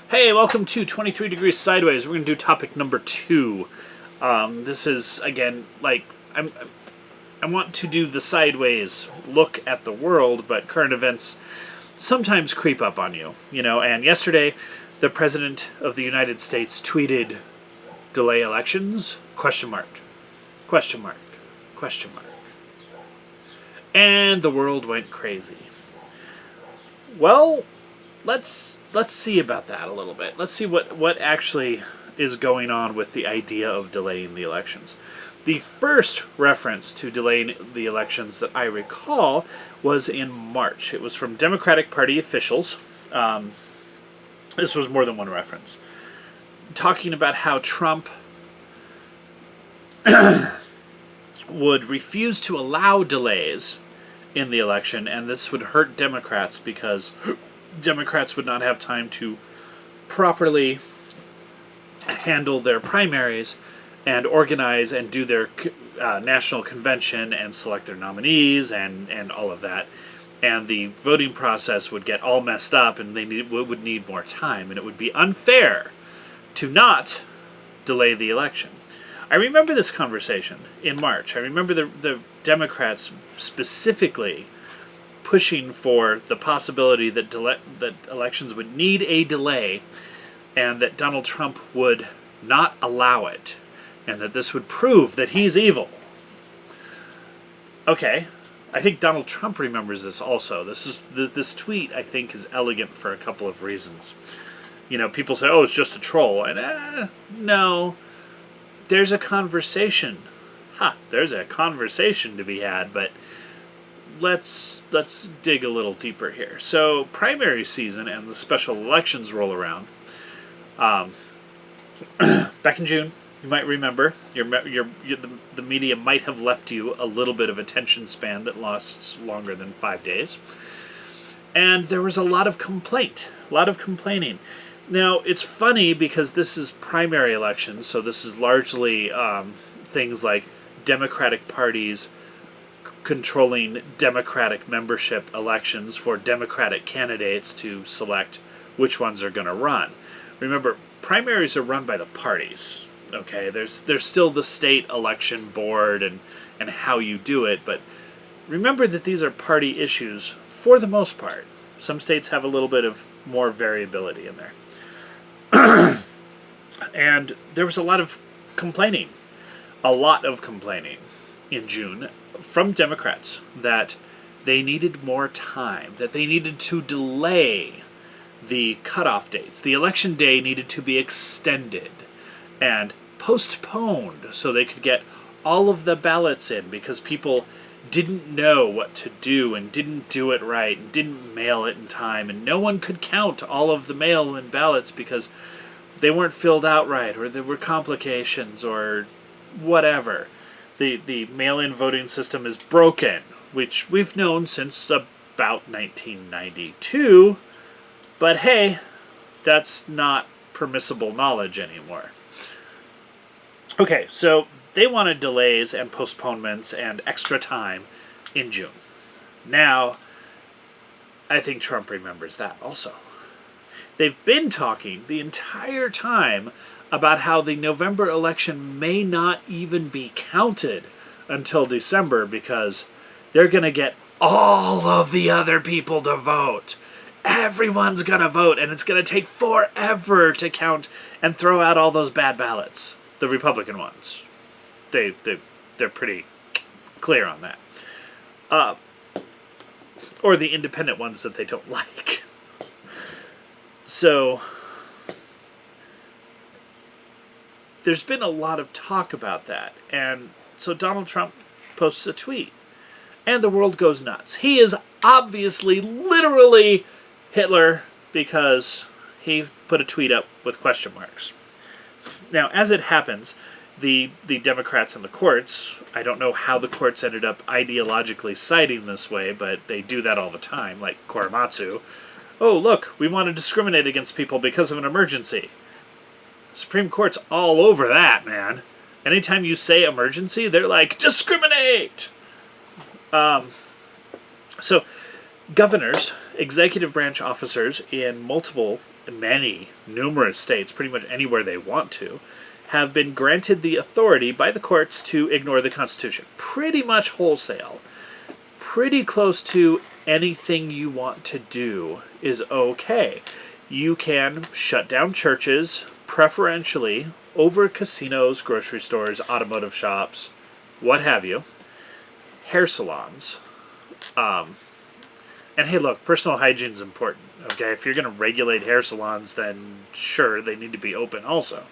Hey, welcome to 23 Degrees Sideways. We're going to do topic number 2. This is, again, I want to do the sideways look at the world, but current events sometimes creep up on you, and yesterday the President of the United States tweeted, delay elections, question mark, question mark, question mark. And the world went crazy. Well, let's see about that a little bit. Let's see what actually is going on with the idea of delaying the elections. The first reference to delaying the elections that I recall was in March. It was from Democratic Party officials. This was more than one reference. Talking about how Trump would refuse to allow delays in the election, and this would hurt Democrats because Democrats would not have time to properly handle their primaries and organize and do their national convention and select their nominees and all of that. And the voting process would get all messed up, and they would need more time, and it would be unfair to not delay the election. I remember this conversation in March. I remember the Democrats specifically pushing for the possibility that that elections would need a delay and that Donald Trump would not allow it, and that this would prove that he's evil. Okay, I think Donald Trump remembers this also. This tweet, I think, is elegant for a couple of reasons. People say, oh, it's just a troll. And no, there's a conversation. There's a conversation to be had, but let's dig a little deeper here. So, primary season and the special elections roll around. Back in June, you might remember, the media might have left you a little bit of attention span that lasts longer than 5 days. And there was a lot of complaining. Now, it's funny because this is primary elections, so this is largely things like Democratic parties controlling Democratic membership elections for Democratic candidates to select which ones are going to run. Remember, primaries are run by the parties. Okay, there's still the state election board and how you do it, but remember that these are party issues for the most part. Some states have a little bit of more variability in there. And there was a lot of complaining in June from Democrats that they needed more time, that they needed to delay the cutoff dates. The election day needed to be extended and postponed so they could get all of the ballots in, because people didn't know what to do and didn't do it right and didn't mail it in time, and no one could count all of the mail-in ballots because they weren't filled out right, or there were complications or whatever. The mail-in voting system is broken, which we've known since about 1992, but hey, that's not permissible knowledge anymore. Okay, so they wanted delays and postponements and extra time in June. Now, I think Trump remembers that also. They've been talking the entire time about how the November election may not even be counted until December because they're going to get all of the other people to vote. Everyone's going to vote, and it's going to take forever to count and throw out all those bad ballots, the Republican ones. They're pretty clear on that. Or the independent ones that they don't like. So there's been a lot of talk about that. And so Donald Trump posts a tweet, and the world goes nuts. He is obviously, literally Hitler because he put a tweet up with question marks. Now, as it happens, the Democrats in the courts, I don't know how the courts ended up ideologically siding this way, but they do that all the time, like Korematsu. Oh, look, we want to discriminate against people because of an emergency. Supreme Court's all over that, man. Anytime you say emergency, they're like, discriminate! So, governors, executive branch officers in multiple numerous states, pretty much anywhere they want to, have been granted the authority by the courts to ignore the Constitution. Pretty much wholesale. Pretty close to anything you want to do is okay. You can shut down churches, preferentially over casinos, grocery stores, automotive shops, what have you, hair salons. And hey, look, personal hygiene is important. Okay, if you're going to regulate hair salons, then sure, they need to be open also.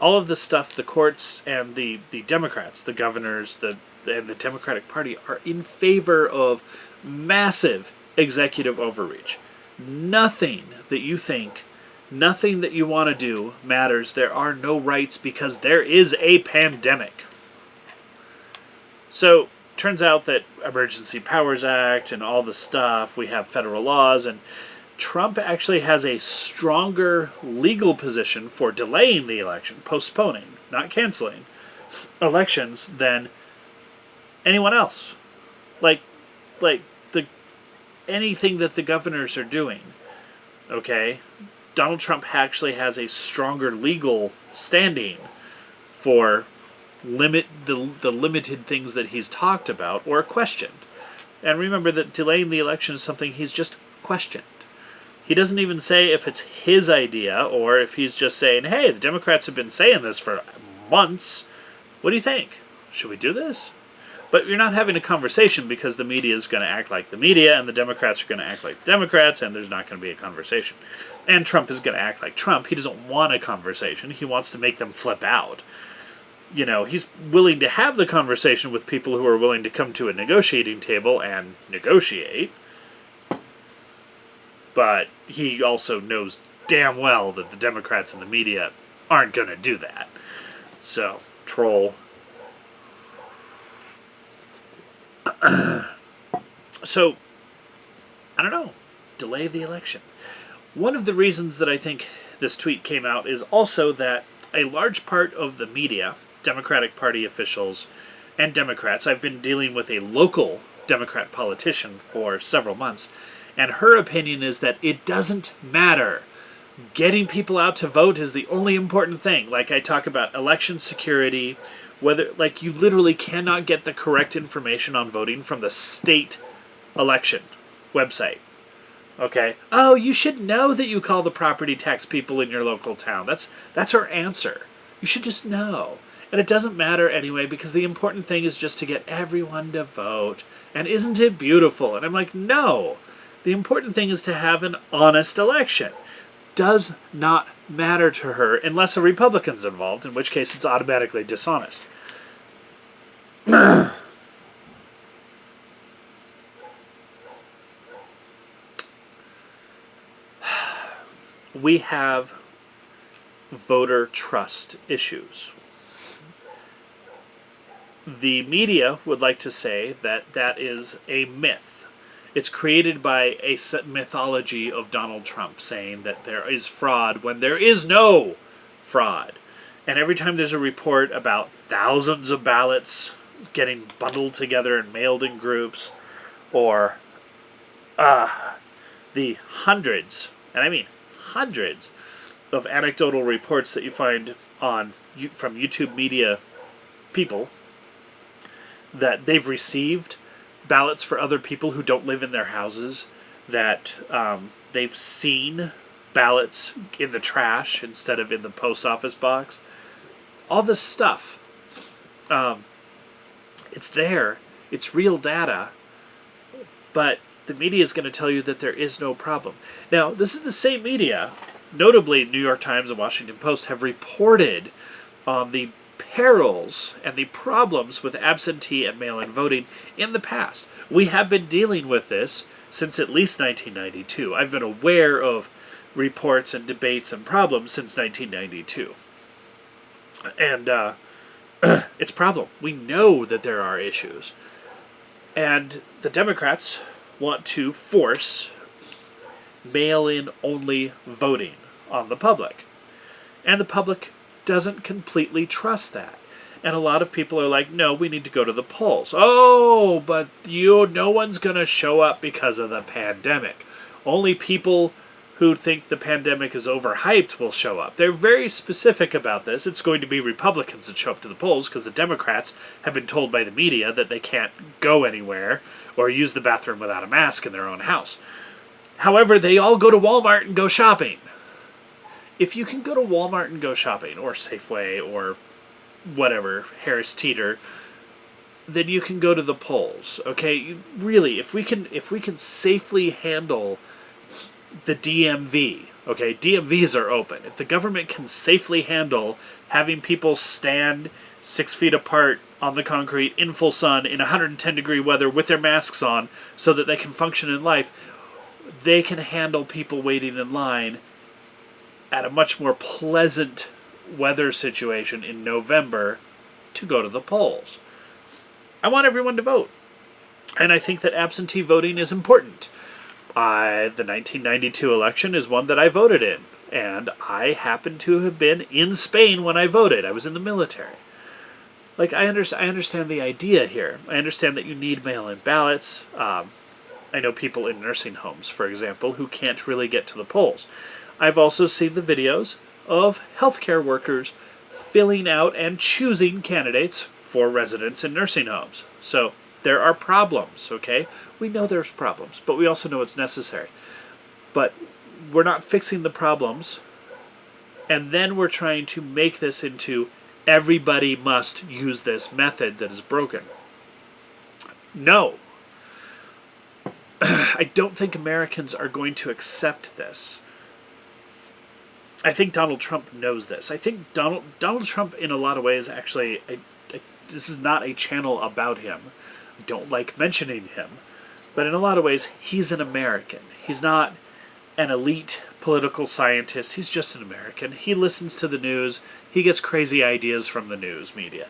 All of this stuff, the courts and the Democrats, the governors, and the Democratic Party are in favor of massive executive overreach. Nothing that you think, nothing that you want to do matters. There are no rights because there is a pandemic. So, turns out that Emergency Powers Act and all the stuff, we have federal laws, and Trump actually has a stronger legal position for delaying the election, postponing, not canceling, elections than anyone else. Like anything that the governors are doing, okay? Donald Trump actually has a stronger legal standing for the limited things that he's talked about or questioned. And remember that delaying the election is something he's just questioned. He doesn't even say if it's his idea or if he's just saying, hey, the Democrats have been saying this for months. What do you think? Should we do this? But you're not having a conversation because the media is going to act like the media and the Democrats are going to act like the Democrats and there's not going to be a conversation. And Trump is going to act like Trump. He doesn't want a conversation. He wants to make them flip out. You know, he's willing to have the conversation with people who are willing to come to a negotiating table and negotiate. But he also knows damn well that the Democrats and the media aren't going to do that. So, troll. So, I don't know. Delay the election. One of the reasons that I think this tweet came out is also that a large part of the media, Democratic Party officials, and Democrats, I've been dealing with a local Democrat politician for several months, and her opinion is that it doesn't matter. Getting people out to vote is the only important thing. Like I talk about election security, whether like you literally cannot get the correct information on voting from the state election website. Okay? Oh, you should know that you call the property tax people in your local town. That's her answer. You should just know. And it doesn't matter anyway because the important thing is just to get everyone to vote. And isn't it beautiful? And I'm like, no. The important thing is to have an honest election. Does not matter to her unless a Republican's involved, in which case it's automatically dishonest. We have voter trust issues. The media would like to say that that is a myth. It's created by a set mythology of Donald Trump saying that there is fraud when there is no fraud. And every time there's a report about thousands of ballots getting bundled together and mailed in groups, or the hundreds, and I mean hundreds, of anecdotal reports that you find from YouTube media people that they've received ballots for other people who don't live in their houses, that they've seen ballots in the trash instead of in the post office box. All this stuff. It's there. It's real data. But the media is going to tell you that there is no problem. Now, this is the same media, notably New York Times and Washington Post, have reported on the perils and the problems with absentee and mail-in voting in the past. We have been dealing with this since at least 1992. I've been aware of reports and debates and problems since 1992. And it's a problem. We know that there are issues. And the Democrats want to force mail-in only voting on the public. And the public doesn't completely trust that. And a lot of people are like, no, we need to go to the polls. Oh, but no one's going to show up because of the pandemic. Only people who think the pandemic is overhyped will show up. They're very specific about this. It's going to be Republicans that show up to the polls because the Democrats have been told by the media that they can't go anywhere or use the bathroom without a mask in their own house. However, they all go to Walmart and go shopping. If you can go to Walmart and go shopping, or Safeway, or whatever, Harris Teeter, then you can go to the polls. Okay, really, if we can safely handle the DMV, okay, DMVs are open. If the government can safely handle having people stand 6 feet apart on the concrete in full sun in 110-degree weather with their masks on so that they can function in life, they can handle people waiting in line at a much more pleasant weather situation in November to go to the polls. I want everyone to vote. And I think that absentee voting is important. The 1992 election is one that I voted in. And I happen to have been in Spain when I voted. I was in the military. Like, I understand the idea here. I understand that you need mail-in ballots. I know people in nursing homes, for example, who can't really get to the polls. I've also seen the videos of healthcare workers filling out and choosing candidates for residents in nursing homes. So there are problems, okay? We know there's problems, but we also know it's necessary. But we're not fixing the problems, and then we're trying to make this into everybody must use this method that is broken. No. I don't think Americans are going to accept this. I think Donald Trump knows this. I think Donald Trump, in a lot of ways, actually, this is not a channel about him. I don't like mentioning him. But in a lot of ways, he's an American. He's not an elite political scientist. He's just an American. He listens to the news. He gets crazy ideas from the news media.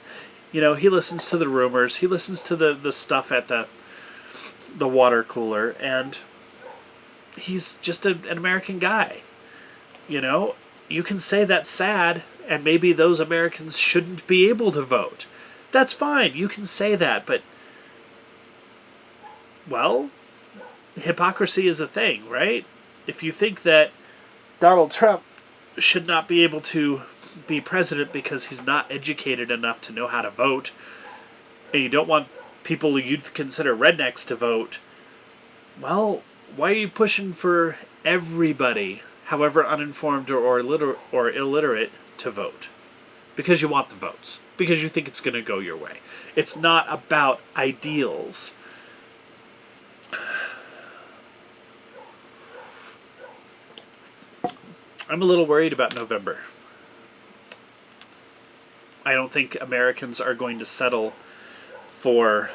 You know, he listens to the rumors. He listens to the stuff at the water cooler. And he's just an American guy. You know, you can say that's sad, and maybe those Americans shouldn't be able to vote. That's fine. You can say that, but, well, hypocrisy is a thing, right? If you think that Donald Trump should not be able to be president because he's not educated enough to know how to vote, and you don't want people you'd consider rednecks to vote, well, why are you pushing for everybody, however uninformed or illiterate, to vote? Because you want the votes. Because you think it's going to go your way. It's not about ideals. I'm a little worried about November. I don't think Americans are going to settle for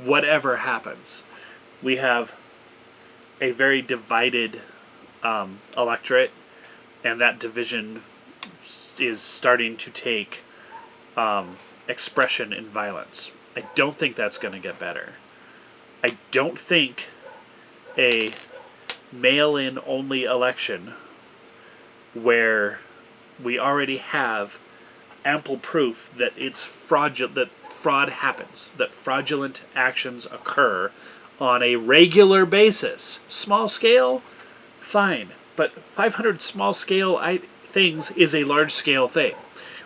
whatever happens. We have a very divided electorate, and that division is starting to take expression in violence. I don't think that's going to get better. I don't think a mail-in only election where we already have ample proof that it's that fraud happens, that fraudulent actions occur on a regular basis. Small scale, fine, but 500 small scale things is a large scale thing.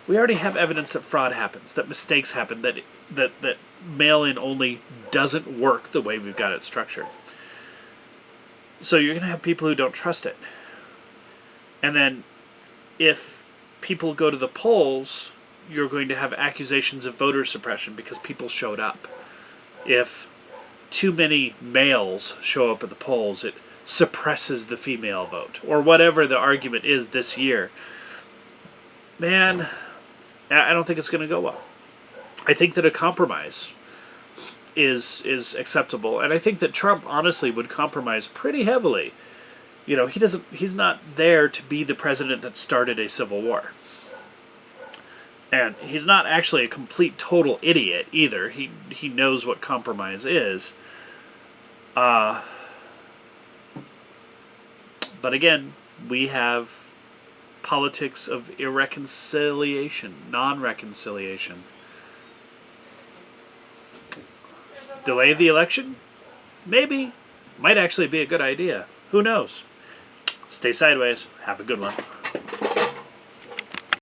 We already have evidence that fraud happens, that mistakes happen, that mail-in only doesn't work the way we've got it structured. So you're going to have people who don't trust it. And then if people go to the polls, you're going to have accusations of voter suppression because people showed up. If too many males show up at the polls, it suppresses the female vote, or whatever the argument is this year. Man, I don't think it's going to go well. I think that a compromise is acceptable, and I think that Trump honestly would compromise pretty heavily. You know, he's not there to be the president that started a civil war. And he's not actually a complete total idiot either. He knows what compromise is. But again, we have politics of irreconciliation, non-reconciliation. Delay the election? Maybe. Might actually be a good idea. Who knows? Stay sideways. Have a good one.